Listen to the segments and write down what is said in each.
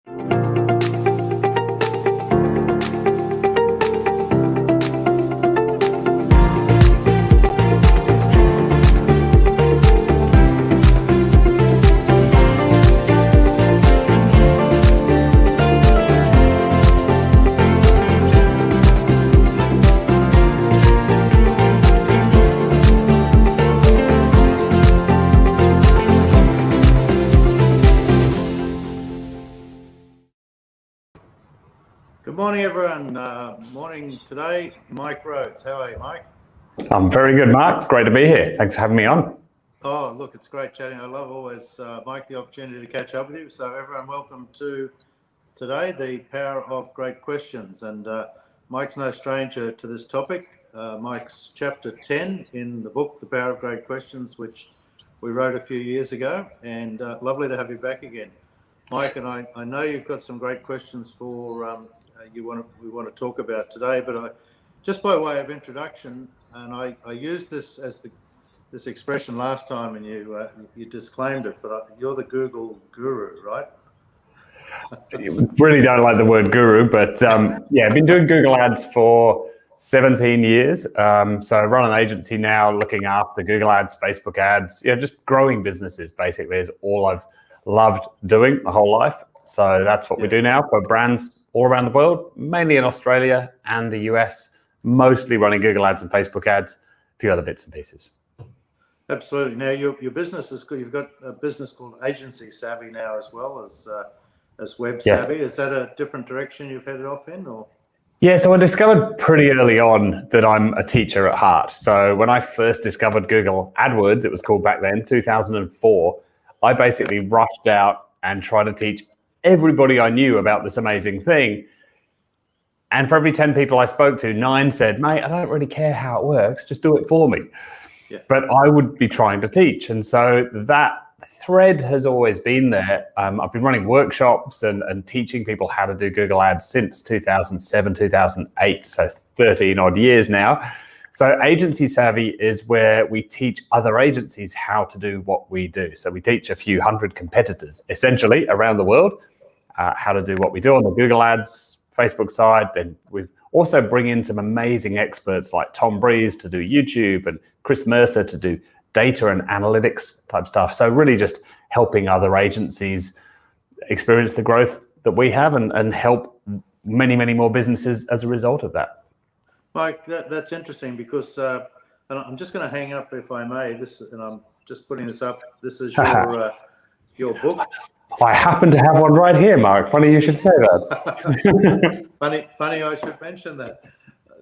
Good morning, everyone. Morning today, Mike Rhodes. How are you, Mike? I'm very good, Mark. Great to be here. Thanks for having me on. Oh, look, it's great chatting. I love always, Mike, the opportunity to catch up with you. So everyone, welcome to today, the power of great questions. And Mike's no stranger to this topic. Mike's chapter 10 in the book, The Power of Great Questions, which we wrote a few years ago. And lovely to have you back again. Mike, and I know you've got some great questions for we want to talk about today, but just by way of introduction, and I used this as this expression last time, and you disclaimed it, but you're the Google guru, right? Really don't like the word guru, but yeah, I've been doing Google ads for 17 years. So I run an agency now looking after Google ads, Facebook ads, just growing businesses basically is all I've loved doing my whole life. So that's what we do now for brands all around the world, mainly in Australia and the US, mostly running Google ads and Facebook ads, a few other bits and pieces. Absolutely. Now your business is good. You've got a business called Agency Savvy now as well as Web Savvy. Yes. Is that a different direction you've headed off in, or? Yeah, so I discovered pretty early on that I'm a teacher at heart. So when I first discovered Google AdWords, it was called back then, 2004, I basically rushed out and tried to teach everybody I knew about this amazing thing. And for every 10 people I spoke to, 9 said, mate, I don't really care how it works, just do it for me. Yeah. But I would be trying to teach. And so that thread has always been there. I've been running workshops and teaching people how to do Google ads since 2007, 2008, so 13 odd years now. So Agency Savvy is where we teach other agencies how to do what we do. So we teach a few hundred competitors, essentially, around the world, how to do what we do on the Google ads, Facebook side. Then we've also bring in some amazing experts like Tom Breeze to do YouTube and Chris Mercer to do data and analytics type stuff. So really just helping other agencies experience the growth that we have and help many, many more businesses as a result of that. Mike, that's interesting because and I'm just going to hang up, if I may. And I'm just putting this up. This is your book. I happen to have one right here, Mark. Funny you should say that. funny I should mention that.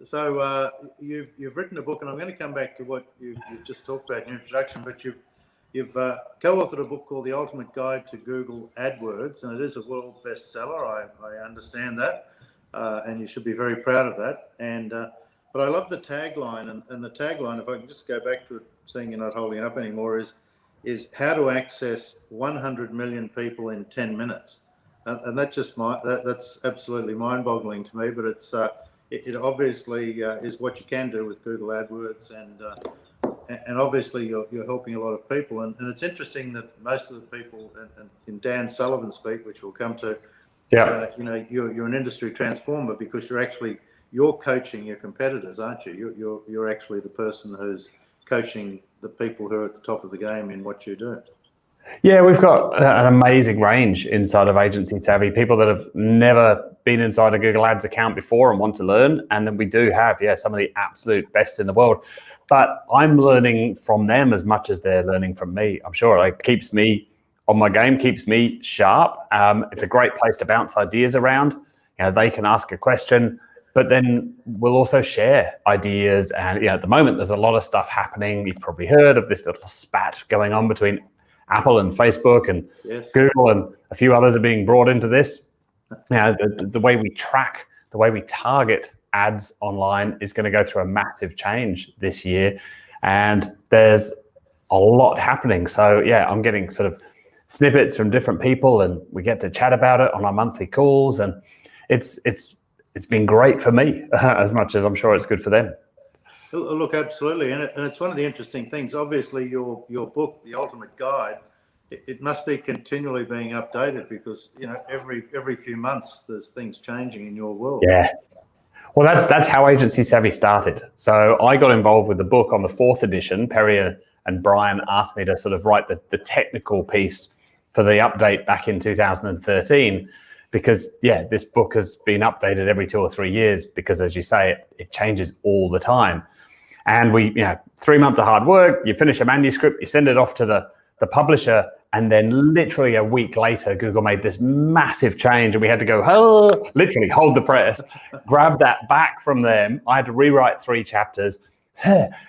So you've written a book, and I'm going to come back to what you've just talked about in your introduction. But you've co-authored a book called The Ultimate Guide to Google AdWords, and it is a world bestseller. I understand that, and you should be very proud of that. And but I love the tagline, and the tagline, if I can just go back to it, seeing you're not holding it up anymore, is how to access 100 million people in 10 minutes. And that that's absolutely mind-boggling to me, but it obviously is what you can do with Google AdWords, and obviously you're helping a lot of people. And it's interesting that most of the people, and in Dan Sullivan speak, which we'll come to, you're an industry transformer because you're coaching your competitors, aren't you? You're actually the person who's coaching the people who are at the top of the game in what you do. Yeah, we've got an amazing range inside of Agency Savvy, people that have never been inside a Google Ads account before and want to learn. And then we do have, some of the absolute best in the world. But I'm learning from them as much as they're learning from me. I'm sure it keeps me on my game, keeps me sharp. It's a great place to bounce ideas around. They can ask a question, but then we'll also share ideas. And at the moment, there's a lot of stuff happening. You've probably heard of this little spat going on between Apple and Facebook and Google, and a few others are being brought into this. The way we track, the way we target ads online is going to go through a massive change this year, and there's a lot happening. So I'm getting sort of snippets from different people, and we get to chat about it on our monthly calls, and it's been great for me as much as I'm sure it's good for them. Look, absolutely, and it's one of the interesting things. Obviously, your book, The Ultimate Guide, it must be continually being updated because, you know, every few months there's things changing in your world. Yeah. Well, that's how Agency Savvy started. So I got involved with the book on the 4th edition. Perry and Brian asked me to sort of write the technical piece for the update back in 2013 because, yeah, this book has been updated every 2 or 3 years because, as you say, it changes all the time. And 3 months of hard work, you finish a manuscript, you send it off to the publisher, and then literally a week later, Google made this massive change and we had to go, literally hold the press, grab that back from them. I had to rewrite 3 chapters,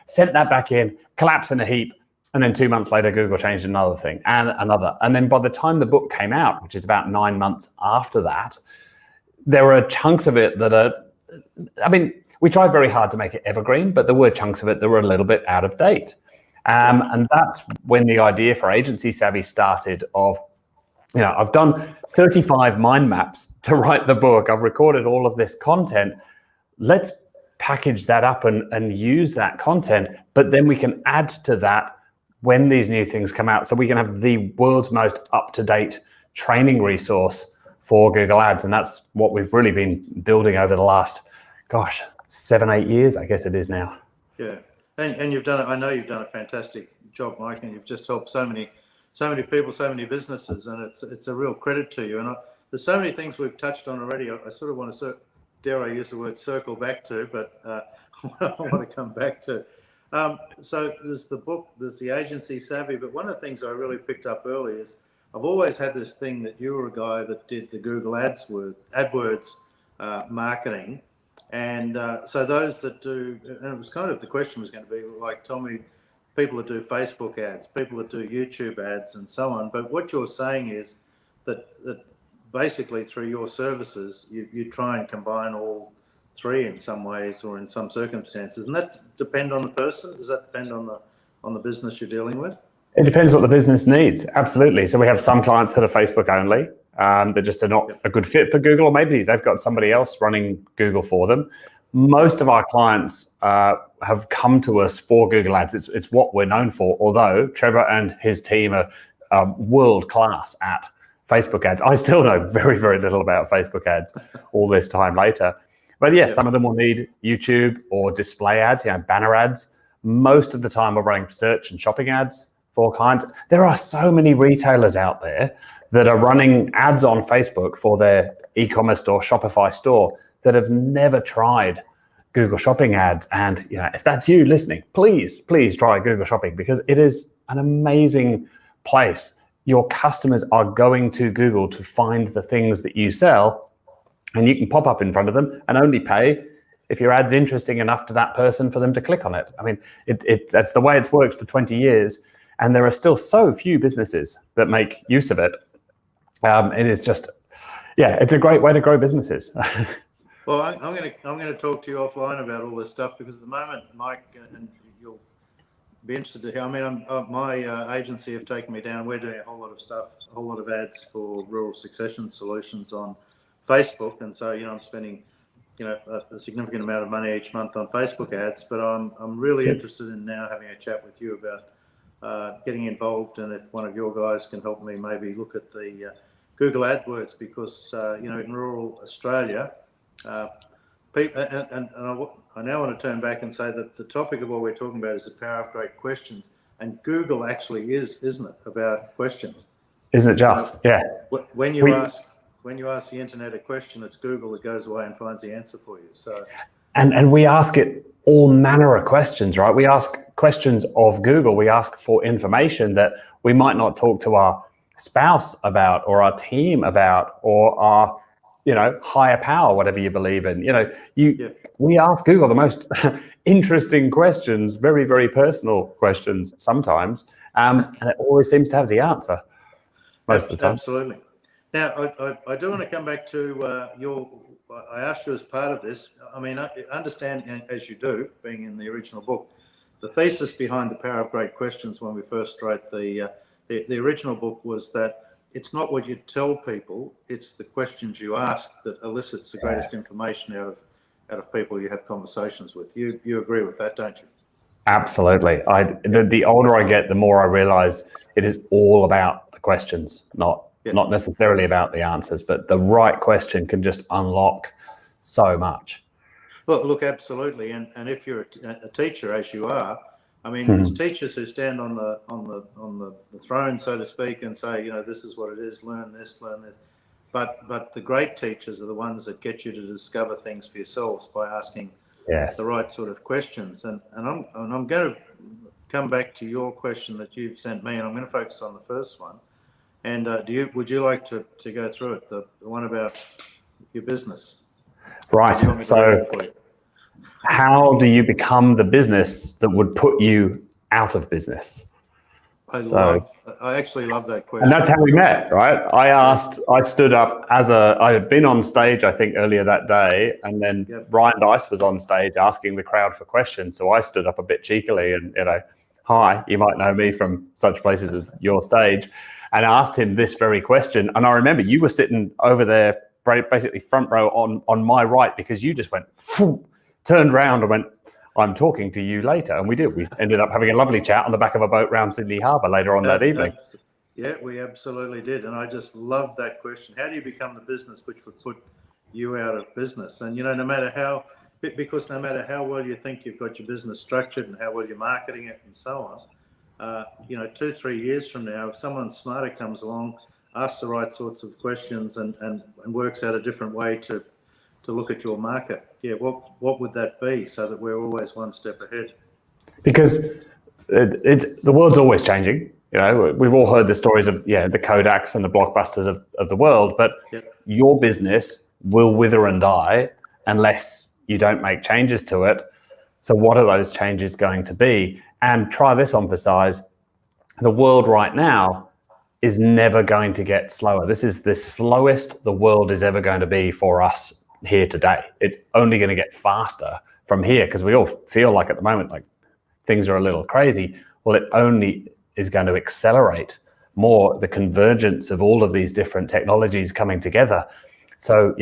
sent that back in, collapse in a heap. And then 2 months later, Google changed another thing and another. And then by the time the book came out, which is about 9 months after that, there were chunks of it that are, we tried very hard to make it evergreen, but there were chunks of it that were a little bit out of date. And that's when the idea for Agency Savvy started of, I've done 35 mind maps to write the book. I've recorded all of this content. Let's package that up and use that content, but then we can add to that when these new things come out. So we can have the world's most up-to-date training resource for Google Ads. And that's what we've really been building over the last, 7-8 years, I guess it is now. Yeah. And you've done it. I know you've done a fantastic job, Mike, and you've just helped so many people, so many businesses, and it's a real credit to you. And there's so many things we've touched on already. I sort of want to, dare I use the word, circle back to, but I want to come back to. So there's the book, there's the Agency Savvy, but one of the things I really picked up early is I've always had this thing that you were a guy that did the Google AdWords marketing. And so those that do, and it was kind of, the question was going to be like, tell me, people that do Facebook ads, people that do YouTube ads and so on. But what you're saying is that basically through your services, you try and combine all 3 in some ways or in some circumstances. And that depend on the person? Does that depend on the business you're dealing with? It depends what the business needs. Absolutely. So we have some clients that are Facebook only. They just are not a good fit for Google, or maybe they've got somebody else running Google for them. Most of our clients have come to us for Google Ads. It's what we're known for, although Trevor and his team are world class at Facebook ads. I still know very, very little about Facebook ads all this time later. But yes, some of them will need YouTube or display ads, banner ads. Most of the time we're running search and shopping ads for clients. There are so many retailers out there that are running ads on Facebook for their e-commerce store, Shopify store, that have never tried Google Shopping ads. And if that's you listening, please try Google Shopping because it is an amazing place. Your customers are going to Google to find the things that you sell, and you can pop up in front of them and only pay if your ad's interesting enough to that person for them to click on it. That's the way it's worked for 20 years. And there are still so few businesses that make use of it. It is just, it's a great way to grow businesses. Well, I'm going to talk to you offline about all this stuff because at the moment, Mike, and you'll be interested to hear. My agency have taken me down. We're doing a whole lot of stuff, a whole lot of ads for rural succession solutions on Facebook, and so I'm spending a significant amount of money each month on Facebook ads. But I'm really interested in now having a chat with you about getting involved, and if one of your guys can help me maybe look at the Google AdWords because in rural Australia. People, and I now want to turn back and say that the topic of what we're talking about is the power of great questions, and Google actually is, isn't it, about questions? Isn't it just? Yeah. When you ask the internet a question, it's Google that goes away and finds the answer for you. So. And we ask it all manner of questions, right? We ask questions of Google. We ask for information that we might not talk to our spouse about, or our team about, or our higher power, whatever you believe in. We ask Google the most interesting questions, very, very personal questions sometimes, and it always seems to have the answer most of the time. Absolutely. Now, I do want to come back to I asked you as part of this, I understand, as you do, being in the original book, the thesis behind the power of great questions when we first wrote the original book was that it's not what you tell people, it's the questions you ask that elicits the greatest information out of people you have conversations with. You agree with that, don't you? Absolutely. The older I get, the more I realize it is all about the questions, not necessarily about the answers, but the right question can just unlock so much. Well, look, absolutely, and if you're a teacher, as you are, I mean, there's teachers who stand on the throne, so to speak, and say, you know, this is what it is. Learn this, learn this. But the great teachers are the ones that get you to discover things for yourselves by asking the right sort of questions. And I'm going to come back to your question that you've sent me, and I'm going to focus on the first one. And would you like to go through it, the one about your business? Right. So how do you become the business that would put you out of business? I actually love that question. And that's how we met, right? I stood up I had been on stage, I think, earlier that day, and then Ryan Dice was on stage asking the crowd for questions. So I stood up a bit cheekily and, you know, hi, you might know me from such places as your stage, and asked him this very question. And I remember you were sitting over there, basically front row on my right, because you just went, turned around and went, I'm talking to you later. And we did. We ended up having a lovely chat on the back of a boat around Sydney Harbour later on that evening. Yeah, we absolutely did. And I just love that question. How do you become the business which would put you out of business? And, you know, no matter how well you think you've got your business structured and how well you're marketing it and so on, you know, 2-3 years from now, if someone smarter comes along, asks the right sorts of questions and works out a different way to look at your market, what would that be, so that we're always one step ahead? Because the world's always changing. You know, we've all heard the stories of the Kodaks and the Blockbusters of the world, but your business will wither and die unless you don't make changes to it. So what are those changes going to be? And try this on for size. The world right now is never going to get slower. This is the slowest the world is ever going to be for us here today. It's only going to get faster from here, because we all feel like at the moment like things are a little crazy. Well, it only is going to accelerate more, the convergence of all of these different technologies coming together. So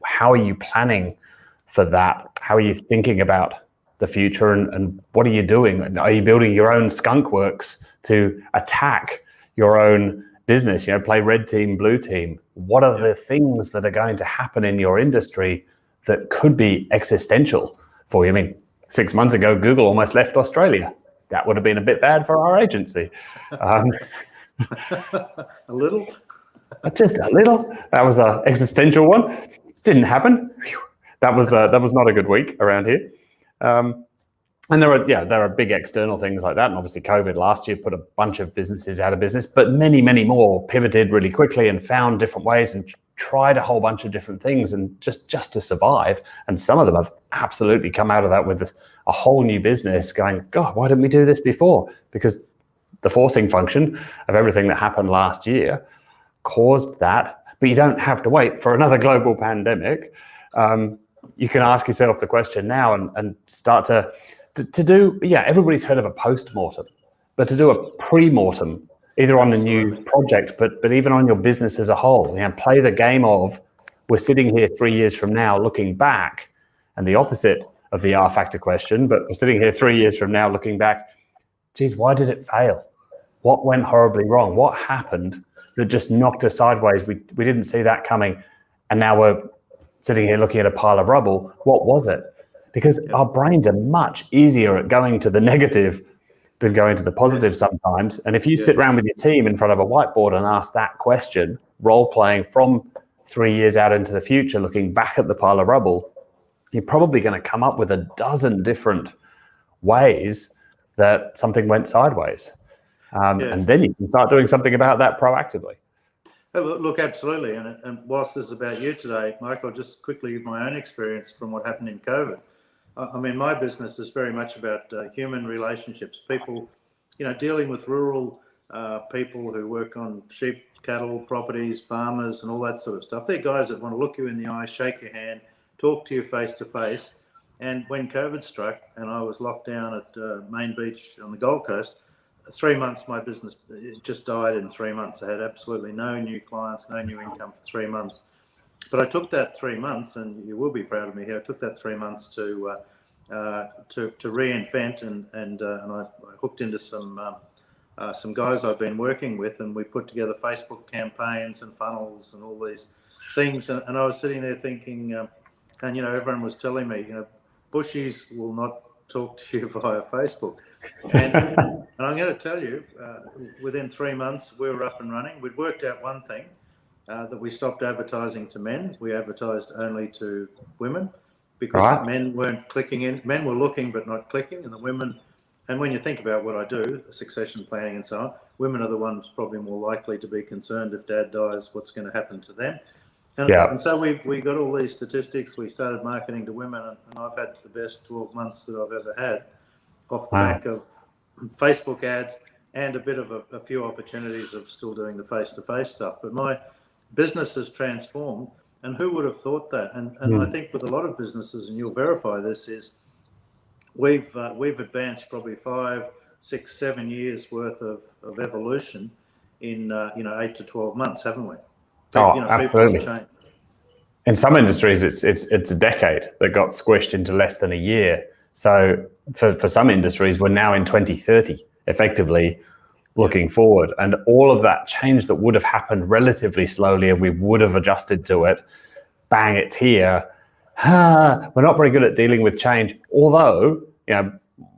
how are you planning for that? How are you thinking about the future, and what are you doing? Are you building your own skunk works to attack your own business, you know, play red team, blue team? What are the things that are going to happen in your industry that could be existential for you? I mean, 6 months ago, Google almost left Australia. That would have been a bit bad for our agency. A little? Just a little. That was an existential one. Didn't happen. That was not a good week around here. And there are big external things like that. And obviously COVID last year put a bunch of businesses out of business, but many, many more pivoted really quickly and found different ways and tried a whole bunch of different things and just to survive. And some of them have absolutely come out of that with a whole new business going, God, why didn't we do this before? Because the forcing function of everything that happened last year caused that. But you don't have to wait for another global pandemic. You can ask yourself the question now and start to do, everybody's heard of a post-mortem, but to do a pre-mortem, either on a new project, but even on your business as a whole, play the game of, we're sitting here 3 years from now looking back, and the opposite of the R factor question, but we're sitting here 3 years from now looking back, geez, why did it fail? What went horribly wrong? What happened that just knocked us sideways? We didn't see that coming, and now we're sitting here looking at a pile of rubble. What was it? Because our brains are much easier at going to the negative than going to the positive sometimes. And if you sit around with your team in front of a whiteboard and ask that question, role playing from 3 years out into the future, looking back at the pile of rubble, you're probably going to come up with a dozen different ways that something went sideways. And then you can start doing something about that proactively. Look, absolutely. And whilst this is about you today, Mike, I'll just quickly give my own experience from what happened in COVID. I mean, my business is very much about human relationships, people, dealing with rural people who work on sheep, cattle, properties, farmers, and all that sort of stuff. They're guys that want to look you in the eye, shake your hand, talk to you face to face. And when COVID struck and I was locked down at Main Beach on the Gold Coast, 3 months, my business just died in 3 months. I had absolutely no new clients, no new income for 3 months. But I took that 3 months, and you will be proud of me here. I took that 3 months to reinvent, and I hooked into some some guys I've been working with, and we put together Facebook campaigns and funnels and all these things. And I was sitting there thinking, and everyone was telling me, bushies will not talk to you via Facebook. And I'm going to tell you, within 3 months, we were up and running. We'd worked out one thing, that we stopped advertising to men. We advertised only to women because men weren't clicking in. Men were looking but not clicking, and the women, and when you think about what I do, succession planning and so on, women are the ones probably more likely to be concerned if dad dies, what's going to happen to them. And so we got all these statistics. We started marketing to women, and I've had the best 12 months that I've ever had off the back of Facebook ads and a bit of a few opportunities of still doing the face-to-face stuff. But my business has transformed, and who would have thought that? And I think with a lot of businesses, and you'll verify this, is we've advanced probably 5, 6, 7 years worth of evolution in 8 to 12 months, haven't we? Absolutely. In some industries, it's a decade that got squished into less than a year. So for some industries, we're now in 2030, effectively looking forward. And all of that change that would have happened relatively slowly and we would have adjusted to it, bang, it's here. We're not very good at dealing with change. Although,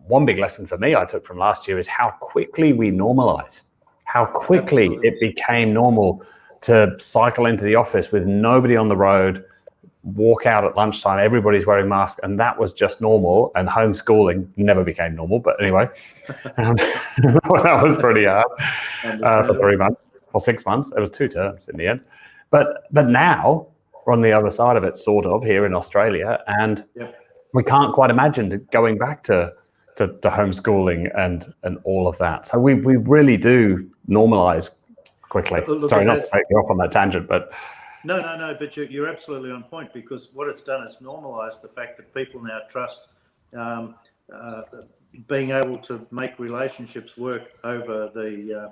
one big lesson for me I took from last year is how quickly we normalize, how quickly it became normal to cycle into the office with nobody on the road, walk out at lunchtime, everybody's wearing masks, and that was just normal. And homeschooling never became normal. But anyway, that was pretty hard for 3 months or 6 months. It was 2 terms in the end. But now we're on the other side of it, sort of, here in Australia, and we can't quite imagine going back to homeschooling and all of that. So we really do normalize quickly. Sorry, not to take you off on that tangent, but no. But you're absolutely on point, because what it's done is normalised the fact that people now trust being able to make relationships work over the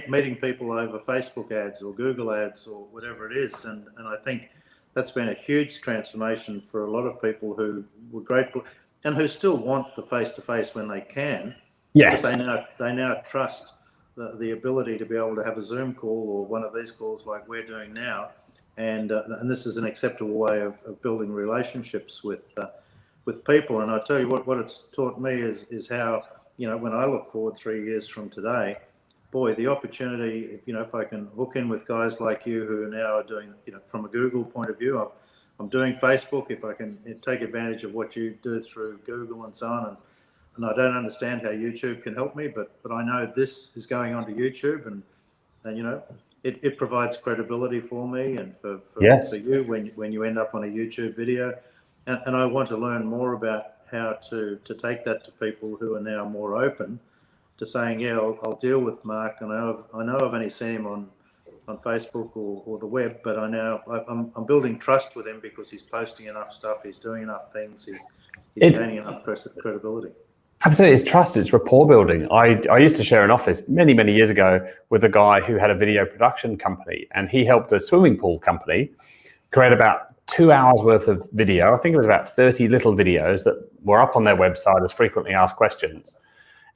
meeting people over Facebook ads or Google ads or whatever it is, and I think that's been a huge transformation for a lot of people who were grateful and who still want the face-to-face when they can. Yes, but they now trust the ability to be able to have a Zoom call or one of these calls like we're doing now, and this is an acceptable way of building relationships with people. And I tell you what it's taught me is how, when I look forward 3 years from today, boy, the opportunity, if I can hook in with guys like you who now are doing, from a Google point of view, I'm doing Facebook, if I can take advantage of what you do through Google and so on, and I don't understand how YouTube can help me, but I know this is going onto YouTube, and it provides credibility for me and for you when you end up on a YouTube video, and I want to learn more about how to take that to people who are now more open to saying, I'll deal with Mark, and I know I've only seen him on Facebook or the web, but I'm building trust with him because he's posting enough stuff, he's doing enough things, he's gaining enough credibility. Absolutely, it's trust, it's rapport building. I used to share an office many years ago with a guy who had a video production company, and he helped a swimming pool company create about 2 hours worth of video. I think it was about 30 little videos that were up on their website as frequently asked questions.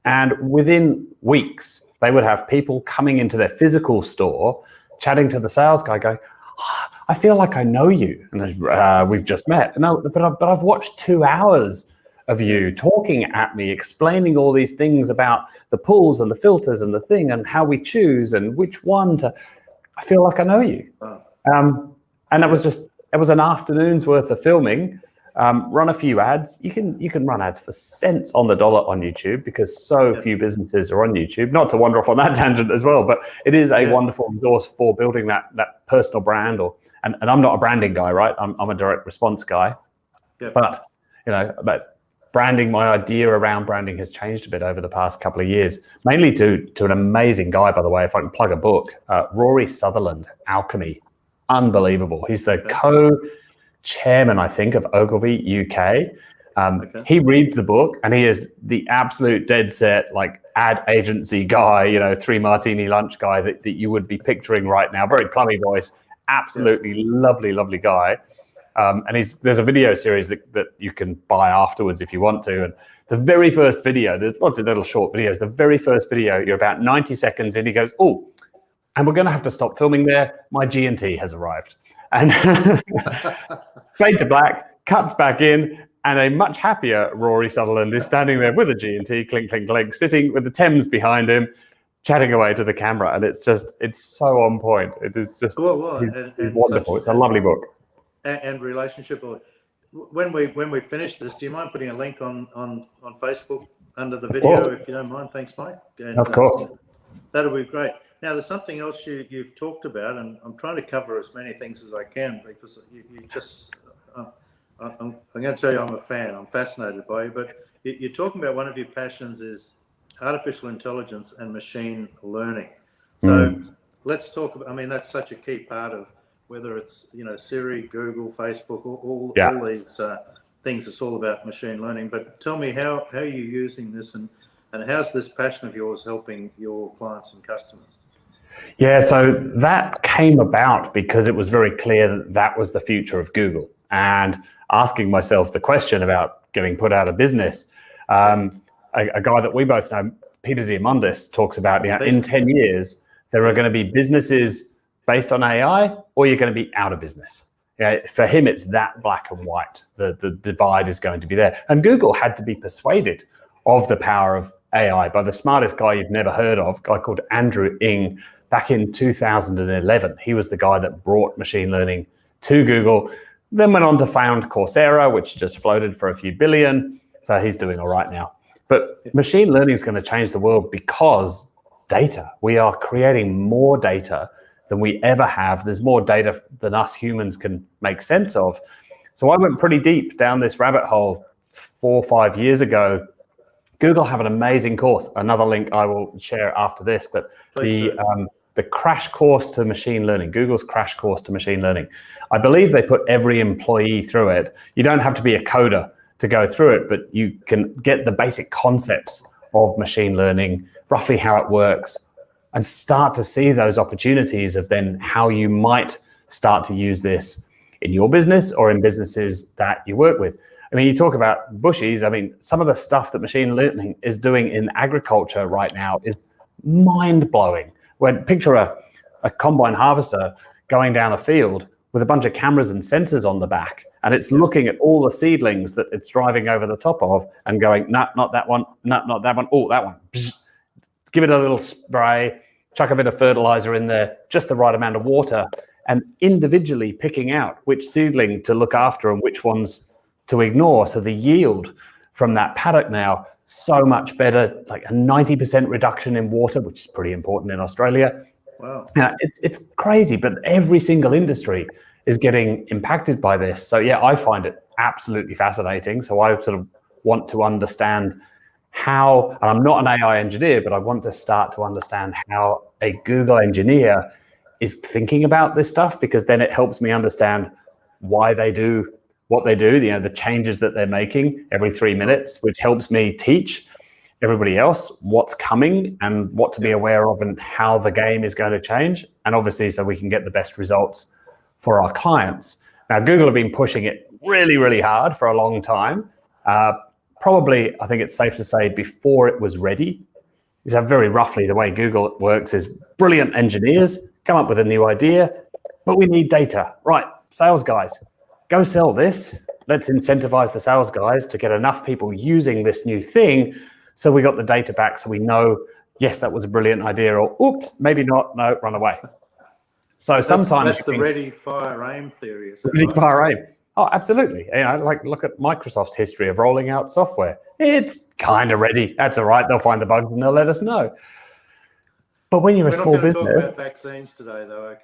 And within weeks, they would have people coming into their physical store, chatting to the sales guy, going, I feel like I know you, and we've just met. No, but I've watched 2 hours of you talking at me, explaining all these things about the pools and the filters and the thing and how we choose and which one to. I feel like I know you. And it was an afternoon's worth of filming. Run a few ads. You can run ads for cents on the dollar on YouTube because so few businesses are on YouTube. Not to wander off on that tangent as well, but it is a wonderful resource for building that personal brand. And I'm not a branding guy, right? I'm a direct response guy. But branding, my idea around branding has changed a bit over the past couple of years, mainly to an amazing guy, by the way, if I can plug a book, Rory Sutherland, Alchemy. Unbelievable. He's the co-chairman, I think, of Ogilvy UK. He reads the book and he is the absolute dead set, like ad agency guy, 3 martini lunch guy that you would be picturing right now. Very plummy voice, absolutely lovely guy. And there's a video series that you can buy afterwards if you want to. And The very first video, there's lots of little short videos. The very first video, you're about 90 seconds in, he goes, oh, and we're going to have to stop filming there. My G&T has arrived. And fade to black, cuts back in, and a much happier Rory Sutherland is standing there with a G&T, clink, clink, clink, sitting with the Thames behind him, chatting away to the camera. And it's so on point. It is just it's wonderful. It's a lovely book. And relationship. When we finish this, do you mind putting a link on Facebook under the video, if you don't mind? Thanks, Mike. And, of course. That'll be great. Now, there's something else you've talked about, and I'm trying to cover as many things as I can because you just, I'm going to tell you I'm a fan. I'm fascinated by you, but you're talking about one of your passions is artificial intelligence and machine learning. So let's talk about, I mean, that's such a key part of whether it's, Siri, Google, Facebook, all these things. It's all about machine learning. But tell me how are you using this and how's this passion of yours helping your clients and customers? Yeah, so that came about because it was very clear that that was the future of Google. And asking myself the question about getting put out of business, a guy that we both know, Peter Diamandis, talks about in 10 years, there are going to be businesses based on AI or you're going to be out of business. For him, it's that black and white. The divide is going to be there. And Google had to be persuaded of the power of AI by the smartest guy you've never heard of, a guy called Andrew Ng, back in 2011. He was the guy that brought machine learning to Google, then went on to found Coursera, which just floated for a few billion. So he's doing all right now. But machine learning is going to change the world because data. We are creating more data than we ever have. There's more data than us humans can make sense of. So I went pretty deep down this rabbit hole 4 or 5 years ago. Google have an amazing course. Another link I will share after this, but the crash course to machine learning, Google's crash course to machine learning. I believe they put every employee through it. You don't have to be a coder to go through it, but you can get the basic concepts of machine learning, roughly how it works, and start to see those opportunities of then how you might start to use this in your business or in businesses that you work with. I mean, you talk about bushies. I mean, some of the stuff that machine learning is doing in agriculture right now is mind-blowing. When picture a combine harvester going down a field with a bunch of cameras and sensors on the back, and it's looking at all the seedlings that it's driving over the top of and going, no, not that one, no, not that one, oh, that one. Give it a little spray, chuck a bit of fertilizer in there, just the right amount of water, and individually picking out which seedling to look after and which ones to ignore. So the yield from that paddock now, so much better, like a 90% reduction in water, which is pretty important in Australia. Wow. It's crazy, but every single industry is getting impacted by this. So yeah, I find it absolutely fascinating. So I sort of want to understand how, and I'm not an AI engineer, but I want to start to understand how a Google engineer is thinking about this stuff, because then it helps me understand why they do what they do, the changes that they're making every 3 minutes, which helps me teach everybody else what's coming and what to be aware of and how the game is going to change. And obviously, so we can get the best results for our clients. Now, Google have been pushing it really, really hard for a long time. Probably, I think it's safe to say, before it was ready. So very roughly, the way Google works is brilliant engineers come up with a new idea, but we need data. Right, sales guys, go sell this. Let's incentivize the sales guys to get enough people using this new thing so we got the data back, so we know, yes, that was a brilliant idea, or oops, maybe not, no, run away. So sometimes that's the ready, fire, aim theory. Ready, fire, aim. Oh, absolutely. Like look at Microsoft's history of rolling out software. It's kind of ready. That's all right. They'll find the bugs and they'll let us know. But when you're a small business, we're not going to talk about vaccines today, though.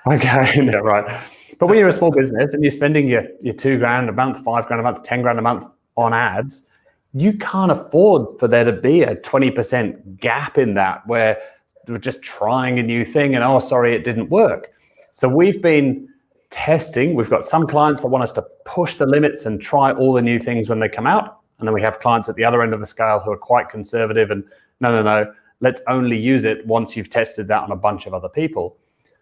Okay, yeah, right. But when you're a small business and you're spending your $2,000 a month, $5,000 a month, $10,000 a month on ads, you can't afford for there to be a 20% gap in that where we're just trying a new thing and, oh, sorry, it didn't work. So we've been testing. We've got some clients that want us to push the limits and try all the new things when they come out. And then we have clients at the other end of the scale who are quite conservative and no, let's only use it once you've tested that on a bunch of other people.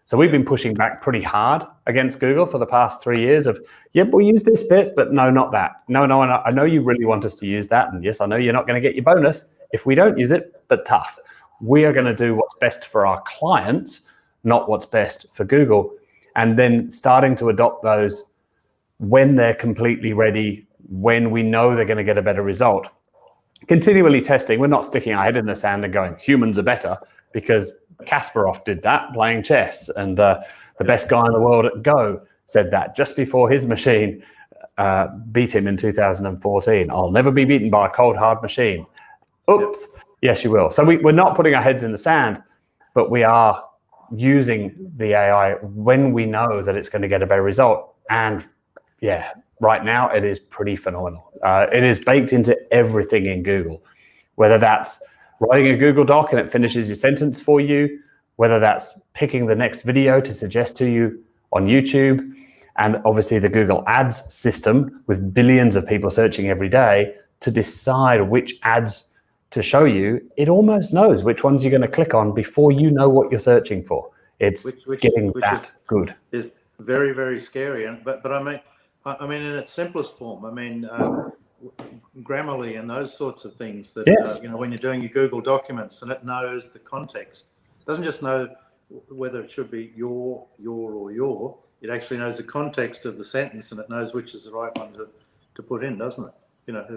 So we've been pushing back pretty hard against Google for the past 3 years of, yep, we'll use this bit, but no, not that. No, I know you really want us to use that. And yes, I know you're not going to get your bonus if we don't use it, but tough. We are going to do what's best for our clients, not what's best for Google. And then starting to adopt those when they're completely ready, when we know they're going to get a better result. Continually testing. We're not sticking our head in the sand and going, humans are better, because Kasparov did that playing chess. And the best guy in the world at Go said that just before his machine beat him in 2014. I'll never be beaten by a cold, hard machine. Oops. Yes, you will. So we're not putting our heads in the sand, but we are using the AI when we know that it's going to get a better result. And yeah, right now it is pretty phenomenal. It is baked into everything in Google, whether that's writing a Google Doc and it finishes your sentence for you, whether that's picking the next video to suggest to you on YouTube, and obviously the Google Ads system with billions of people searching every day to decide which ads to show you. It almost knows which ones you're going to click on before you know what you're searching for. It's getting that good. It's very, very scary. But I mean, in its simplest form, I mean, Grammarly and those sorts of things that, yes. When you're doing your Google documents and it knows the context, it doesn't just know whether it should be your, or your, it actually knows the context of the sentence and it knows which is the right one to put in, doesn't it?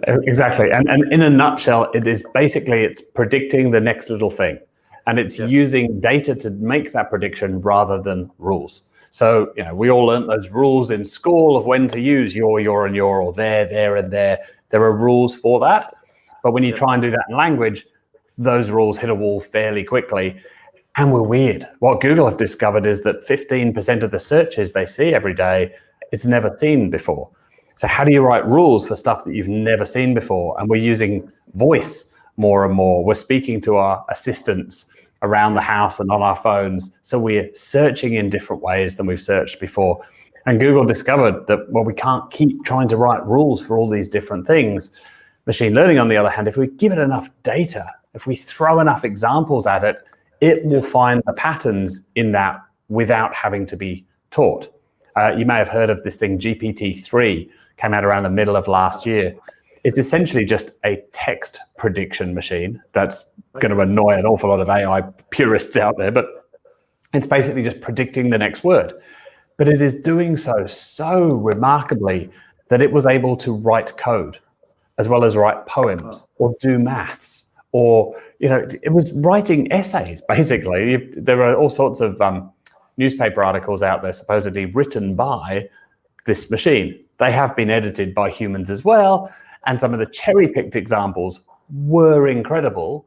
Exactly. And in a nutshell, it is basically, it's predicting the next little thing. And it's using data to make that prediction rather than rules. So, we all learned those rules in school of when to use your, and your, or there, and there. There are rules for that. But when you try and do that in language, those rules hit a wall fairly quickly. And we're weird. What Google have discovered is that 15% of the searches they see every day, it's never seen before. So how do you write rules for stuff that you've never seen before? And we're using voice more and more. We're speaking to our assistants around the house and on our phones. So we're searching in different ways than we've searched before. And Google discovered that, well, we can't keep trying to write rules for all these different things. Machine learning, on the other hand, if we give it enough data, if we throw enough examples at it, it will find the patterns in that without having to be taught. You may have heard of this thing, GPT-3, came out around the middle of last year. It's essentially just a text prediction machine that's going to annoy an awful lot of AI purists out there, but it's basically just predicting the next word. But it is doing so remarkably that it was able to write code as well as write poems or do maths, or, it was writing essays, basically. There are all sorts of newspaper articles out there supposedly written by this machine. They have been edited by humans as well, and some of the cherry-picked examples were incredible.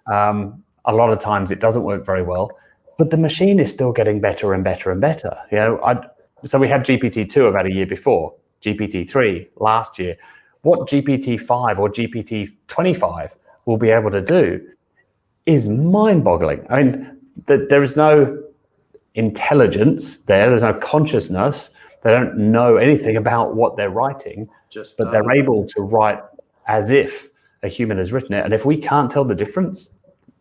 A lot of times it doesn't work very well, but the machine is still getting better and better and better. So we had GPT-2 about a year before, GPT-3 last year. What GPT-5 or GPT-25 will be able to do is mind-boggling. I mean, there is no intelligence there. There's no consciousness. They don't know anything about what they're writing, but they're able to write as if a human has written it. And if we can't tell the difference,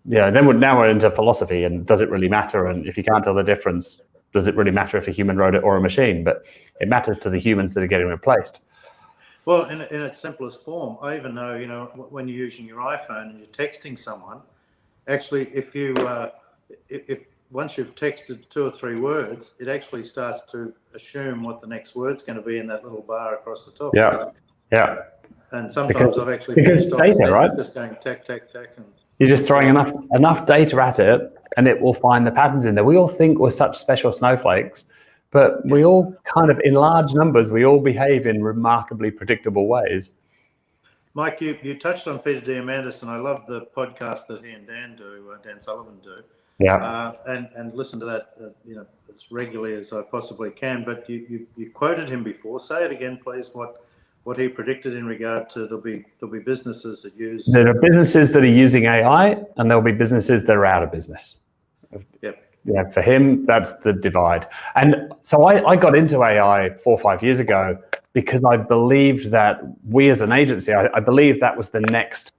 then we're into philosophy, and does it really matter? And if you can't tell the difference, does it really matter if a human wrote it or a machine? But it matters to the humans that are getting replaced. Well, in its simplest form, I even know, when you're using your iPhone and you're texting someone, actually, if once you've texted 2 or 3 words, it actually starts to assume what the next word's going to be in that little bar across the top. Yeah. And sometimes I've actually because data, right? Just going tack, and you're just throwing enough data at it, and it will find the patterns in there. We all think we're such special snowflakes, but we all kind of, in large numbers, we all behave in remarkably predictable ways. Mike, you touched on Peter Diamandis, and I love the podcast that he and Dan do, Dan Sullivan do. Yeah. And listen to that, as regularly as I possibly can. But you quoted him before. Say it again, please. What he predicted in regard to there'll be businesses that use. There are businesses that are using AI, and there'll be businesses that are out of business. Yep. Yeah, for him, that's the divide. And so I got into AI 4 or 5 years ago because I believed that we as an agency, I believed that was the next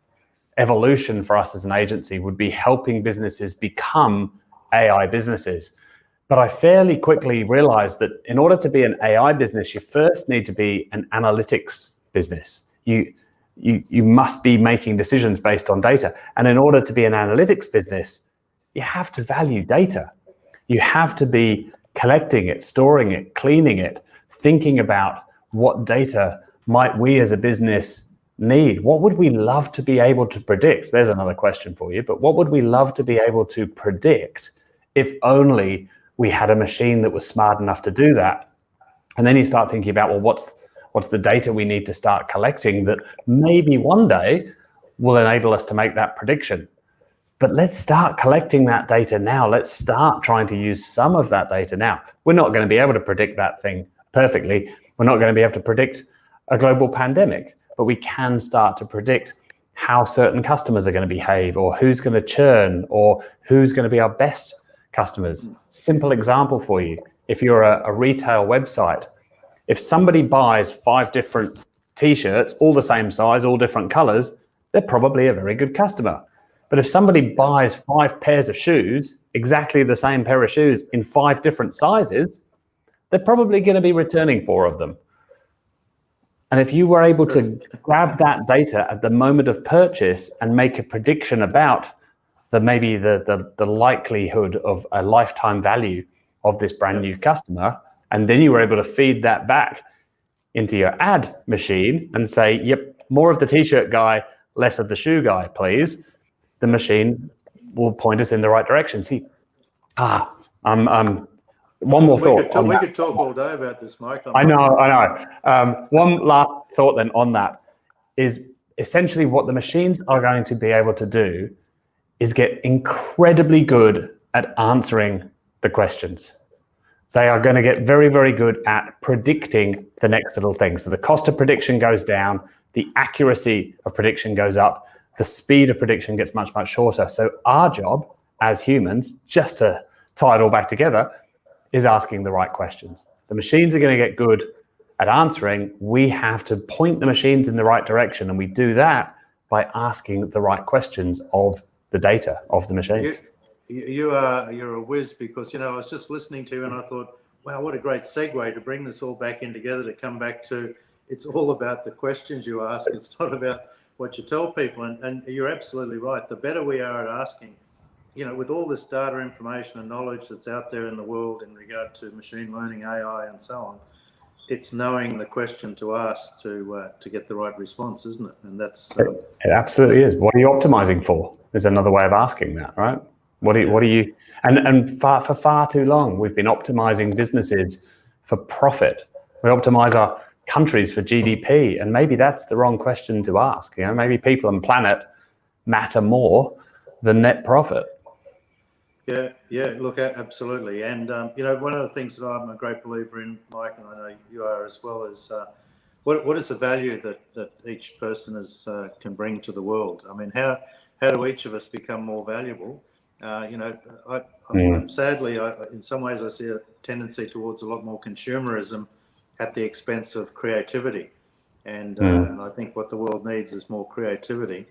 evolution for us as an agency, would be helping businesses become AI businesses. But I fairly quickly realized that in order to be an AI business, you first need to be an analytics business. You must be making decisions based on data. And in order to be an analytics business, you have to value data. You have to be collecting it, storing it, cleaning it, thinking about what data might we as a business need. What would we love to be able to predict? There's another question for you, but what would we love to be able to predict if only we had a machine that was smart enough to do that? And then you start thinking about, well, what's the data we need to start collecting that maybe one day will enable us to make that prediction? But let's start collecting that data now. Let's start trying to use some of that data now. We're not going to be able to predict that thing perfectly. We're not going to be able to predict a global pandemic, but we can start to predict how certain customers are going to behave, or who's going to churn, or who's going to be our best customers. Simple example for you. If you're a retail website, if somebody buys 5 different t-shirts, all the same size, all different colors, they're probably a very good customer. But if somebody buys 5 pairs of shoes, exactly the same pair of shoes in 5 different sizes, they're probably going to be returning 4 of them. And if you were able to grab that data at the moment of purchase and make a prediction about maybe the likelihood of a lifetime value of this brand new customer, and then you were able to feed that back into your ad machine and say, yep, more of the t-shirt guy, less of the shoe guy, please. The machine will point us in the right direction. See, one more thought. We could talk all day about this, Mike. I know. One last thought then on that is essentially what the machines are going to be able to do is get incredibly good at answering the questions. They are going to get very, very good at predicting the next little thing. So the cost of prediction goes down, the accuracy of prediction goes up, the speed of prediction gets much, much shorter. So our job as humans, just to tie it all back together, is asking the right questions. The machines are going to get good at answering. We have to point the machines in the right direction, and we do that by asking the right questions of the data of the machines. You're a whiz, because, I was just listening to you and I thought, wow, what a great segue to bring this all back in together, to come back to, it's all about the questions you ask. It's not about what you tell people. And you're absolutely right. The better we are at asking, with all this data, information and knowledge that's out there in the world in regard to machine learning, AI and so on, it's knowing the question to ask to get the right response, isn't it? And that's it absolutely is. What are you optimizing for? Is another way of asking that, right? What are you? And for far too long, we've been optimizing businesses for profit. We optimize our countries for GDP, and maybe that's the wrong question to ask. Maybe people and planet matter more than net profit. Yeah. Look, absolutely. And one of the things that I'm a great believer in, Mike, and I know you are as well, is what is the value that each person can bring to the world? I mean, how do each of us become more valuable? I'm sadly, in some ways, I see a tendency towards a lot more consumerism at the expense of creativity, and I think what the world needs is more creativity,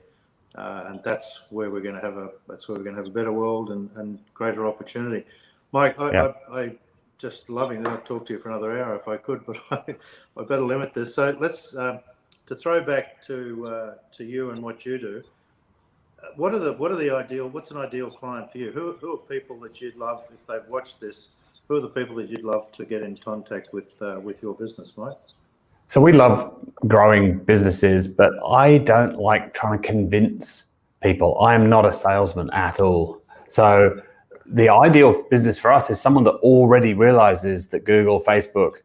and that's where we're going to have a better world and greater opportunity. Mike, I just loving that. I'd talk to you for another hour if I could, but I better limit this. So let's to throw back to you and what you do. What's an ideal client for you? Who are people that you'd love, if they've watched this, who are the people that you'd love to get in contact with your business, Mike? So we love growing businesses, but I don't like trying to convince people. I am not a salesman at all. So the ideal business for us is someone that already realizes that Google, Facebook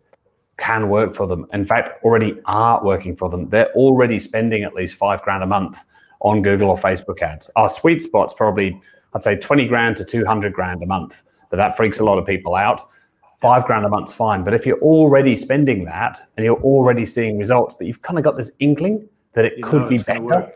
can work for them. In fact, already are working for them. They're already spending at least $5,000 a month on Google or Facebook ads. Our sweet spot's probably, I'd say, $20,000 to $200,000 a month, but that freaks a lot of people out. $5,000 a month's fine. But if you're already spending that and you're already seeing results, but you've kind of got this inkling that it could be better,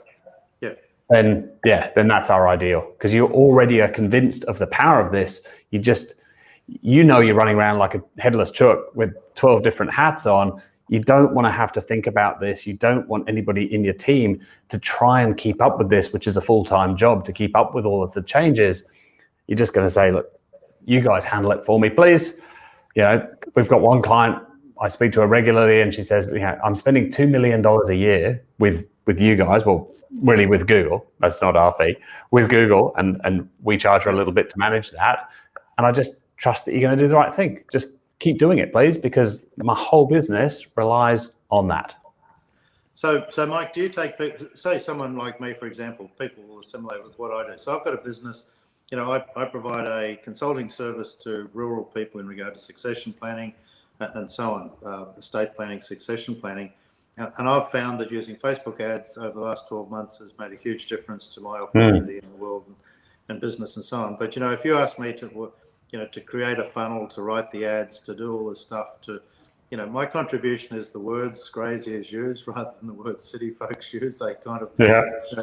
then that's our ideal, because you already are convinced of the power of this. You're running around like a headless chook with 12 different hats on. You don't want to have to think about this. You don't want anybody in your team to try and keep up with this, which is a full-time job, to keep up with all of the changes. You're just going to say, look, you guys handle it for me, please. You know, we've got one client I speak to her regularly, and she says, you know, I'm spending $2 million a year with you guys. Well, really with Google. That's not our fee. With Google, and we charge her a little bit to manage that. And I just trust that you're going to do the right thing. Just keep doing it, please, because my whole business relies on that. So Mike, do you take people, say someone like me, for example, people will assimilate with what I do. So I've got a business, you know, I provide a consulting service to rural people in regard to succession planning and so on, estate planning, succession planning. And I've found that using Facebook ads over the last 12 months has made a huge difference to my opportunity in the world and business and so on. But, you know, if you ask me to, you know, to create a funnel, to write the ads, to do all this stuff, to, you know, my contribution is the words graziers use rather than the words city folks use. They kind of,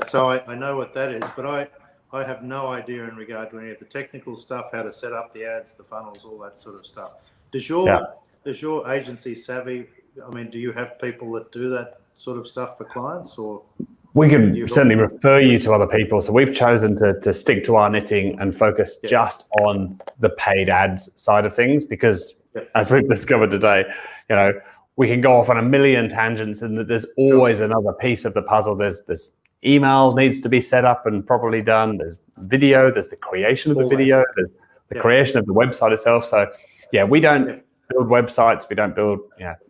so I know what that is, but I have no idea in regard to any of the technical stuff, how to set up the ads, the funnels, all that sort of stuff. Does your agency savvy? I mean, do you have people that do that sort of stuff for clients, or? We can certainly refer you to other people. So we've chosen to stick to our knitting and focus just on the paid ads side of things, because as we've discovered today, you know, we can go off on a million tangents, and there's always another piece of the puzzle. There's email needs to be set up and properly done. There's video, there's the creation of the video, there's the creation of the website itself. So yeah, we don't build websites, we don't build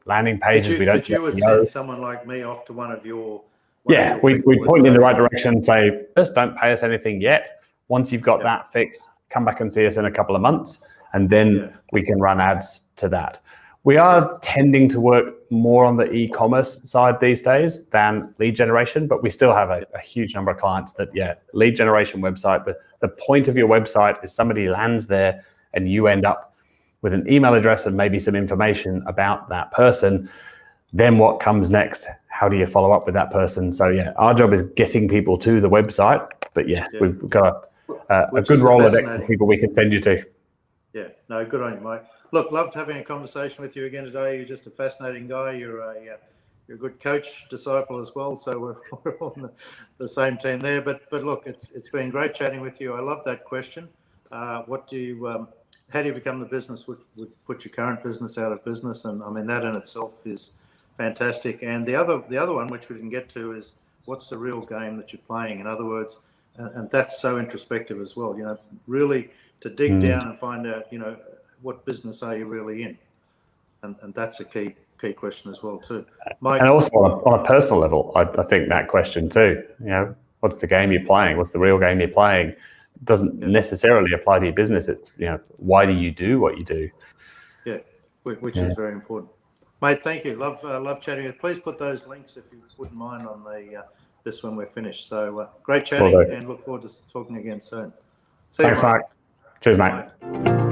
landing pages. But you would send someone like me off to one of your we point you in the right direction and say, just don't pay us anything yet. Once you've got that fixed, come back and see us in a couple of months, and then we can run ads to that. We are tending to work more on the e-commerce side these days than lead generation, but we still have a huge number of clients that, lead generation website, but the point of your website is somebody lands there and you end up with an email address and maybe some information about that person. Then what comes next? How do you follow up with that person? So our job is getting people to the website, but we've got a good Rolodex of people we can send you to. Yeah, no, good on you, Mike. Look, loved having a conversation with you again today. You're just a fascinating guy. You're a good coach, disciple as well. So we're on the same team there. But look, it's been great chatting with you. I love that question. What do you? How do you become the business would put your current business out of business? And I mean, that in itself is fantastic. And the other one, which we can get to, is what's the real game that you're playing? In other words, and that's so introspective as well. You know, really to dig down and find out, you know, what business are you really in? And that's a key question as well too. Mike, and also on a personal level, I think that question too, you know, what's the game you're playing? What's the real game you're playing? It doesn't necessarily apply to your business. It's, you know, why do you do what you do? Yeah, which is very important. Mate, thank you. Love chatting with you. Please put those links, if you wouldn't mind, on this when we're finished. So great chatting, and look forward to talking again soon. Thanks, Mark. Cheers, mate.